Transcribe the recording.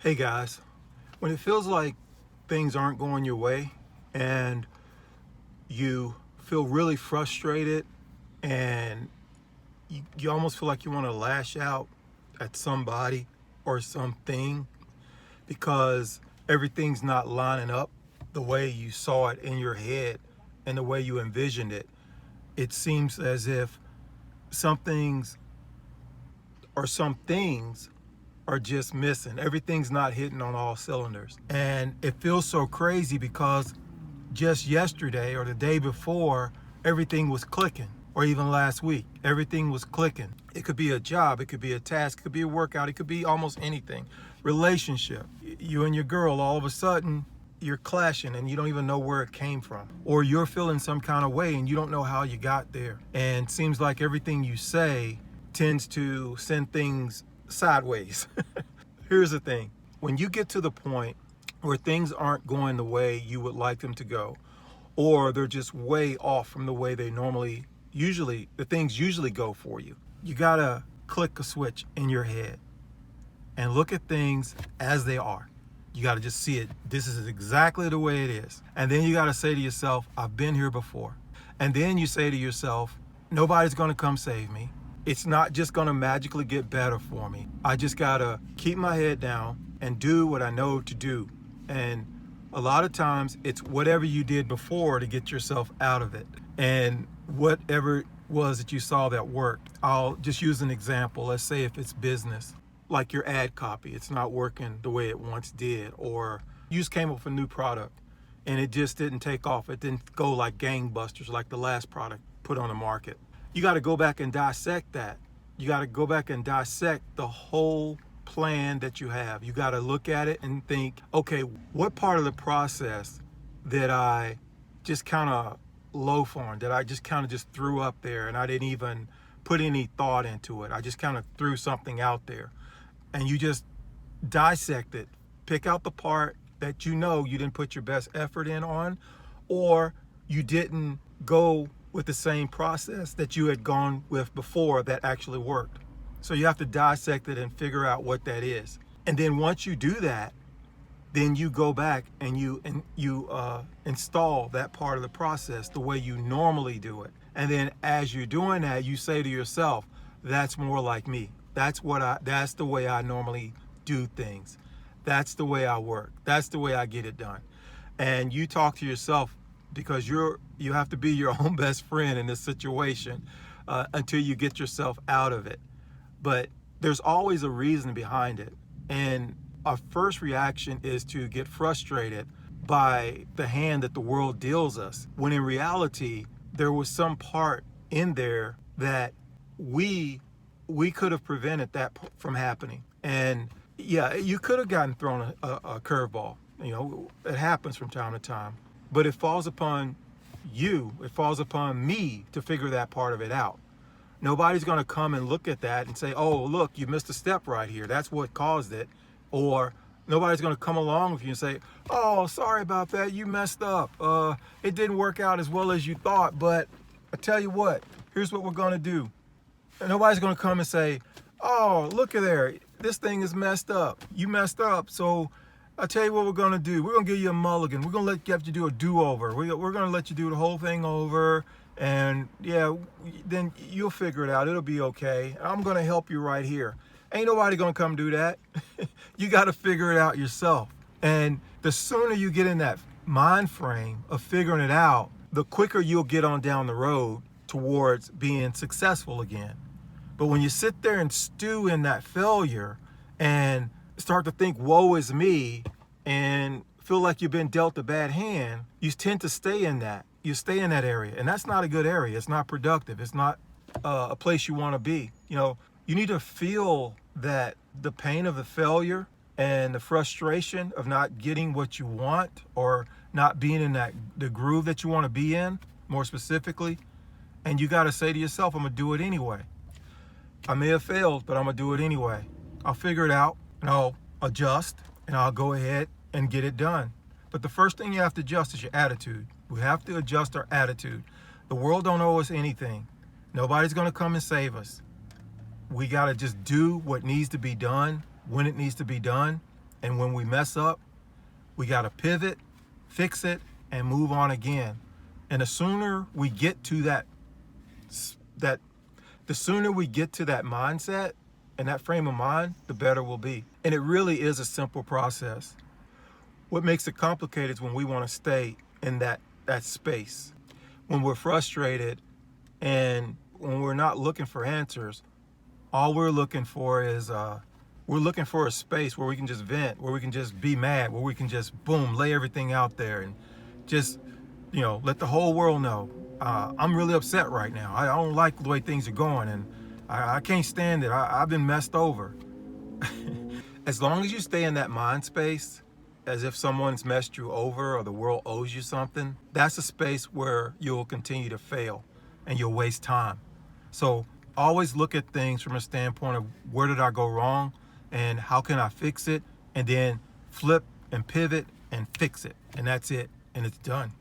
Hey guys, when it feels like things aren't going your way and you feel really frustrated and you almost feel like you want to lash out at somebody or something because everything's not lining up the way you saw it in your head and the way you envisioned it, it seems as if some things or some things are just missing. Everything's not hitting on all cylinders. And it feels so crazy because just yesterday or the day before, everything was clicking. Or even last week, everything was clicking. It could be a job, it could be a task, it could be a workout, it could be almost anything. Relationship, you and your girl, all of a sudden, you're clashing and you don't even know where it came from. Or you're feeling some kind of way and you don't know how you got there. And it seems like everything you say tends to send things sideways. Here's the thing. When you get to the point where things aren't going the way you would like them to go, or they're just way off from the way they the things usually go for you, you gotta click a switch in your head and look at things as they are. You gotta just see it. This is exactly the way it is. And then you gotta say to yourself, I've been here before. And then you say to yourself, nobody's gonna come save me. It's not just gonna magically get better for me. I just gotta keep my head down and do what I know to do. And a lot of times it's whatever you did before to get yourself out of it. And whatever it was that you saw that worked. I'll just use an example. Let's say if it's business, like your ad copy, it's not working the way it once did, or you just came up with a new product and it just didn't take off. It didn't go like gangbusters like the last product put on the market. You got to go back and dissect that. You got to go back and dissect the whole plan that you have. You got to look at it and think, okay, what part of the process that I just kind of loaf on, that I just kind of just threw up there and I didn't even put any thought into it. I just kind of threw something out there. And you just dissect it. Pick out the part that you know you didn't put your best effort in on, or you didn't go with the same process that you had gone with before that actually worked. So you have to dissect it and figure out what that is. And then once you do that, then you go back and you install that part of the process the way you normally do it. And then as you're doing that, you say to yourself, that's more like me. That's the way I normally do things. That's the way I work. That's the way I get it done. And you talk to yourself, because you have to be your own best friend in this situation until you get yourself out of it. But there's always a reason behind it. And our first reaction is to get frustrated by the hand that the world deals us, when in reality, there was some part in there that we could have prevented that from happening. And yeah, you could have gotten thrown a curveball. You know, it happens from time to time. But it falls upon you, it falls upon me to figure that part of it out. Nobody's going to come and look at that and say, oh, look, you missed a step right here. That's what caused it. Or nobody's going to come along with you and say, oh, sorry about that. You messed up. It didn't work out as well as you thought. But I tell you what, here's what we're going to do. And nobody's going to come and say, oh, look at there. This thing is messed up. You messed up. So I'll tell you what we're going to do. We're going to give you a mulligan. We're going to let you do a do-over. We're going to let you do the whole thing over. And yeah, then you'll figure it out. It'll be okay. I'm going to help you right here. Ain't nobody going to come do that. You got to figure it out yourself. And the sooner you get in that mind frame of figuring it out, the quicker you'll get on down the road towards being successful again. But when you sit there and stew in that failure and start to think, woe is me, and feel like you've been dealt a bad hand, you tend to stay in that. You stay in that area. And that's not a good area. It's not productive. It's not a place you want to be. You know, you need to feel that the pain of the failure and the frustration of not getting what you want, or not being in the groove that you want to be in, more specifically. And you got to say to yourself, I'm going to do it anyway. I may have failed, but I'm going to do it anyway. I'll figure it out, and I'll adjust, and I'll go ahead and get it done. But the first thing you have to adjust is your attitude. We have to adjust our attitude. The world don't owe us anything. Nobody's going to come and save us. We got to just do what needs to be done when it needs to be done, And when we mess up, we got to pivot, fix it, and move on again. And the sooner we get to the sooner we get to that mindset and that frame of mind, the better we'll be. And it really is a simple process. What makes it complicated is when we want to stay in that space. When we're frustrated and when we're not looking for answers, all we're looking for is we're looking for a space where we can just vent, where we can just be mad, where we can just boom, lay everything out there and just, let the whole world know I'm really upset right now. I don't like the way things are going, and I can't stand it. I've been messed over. As long as you stay in that mind space, as if someone's messed you over or the world owes you something, that's a space where you'll continue to fail and you'll waste time. So always look at things from a standpoint of where did I go wrong and how can I fix it, and then flip and pivot and fix it. And that's it. And it's done.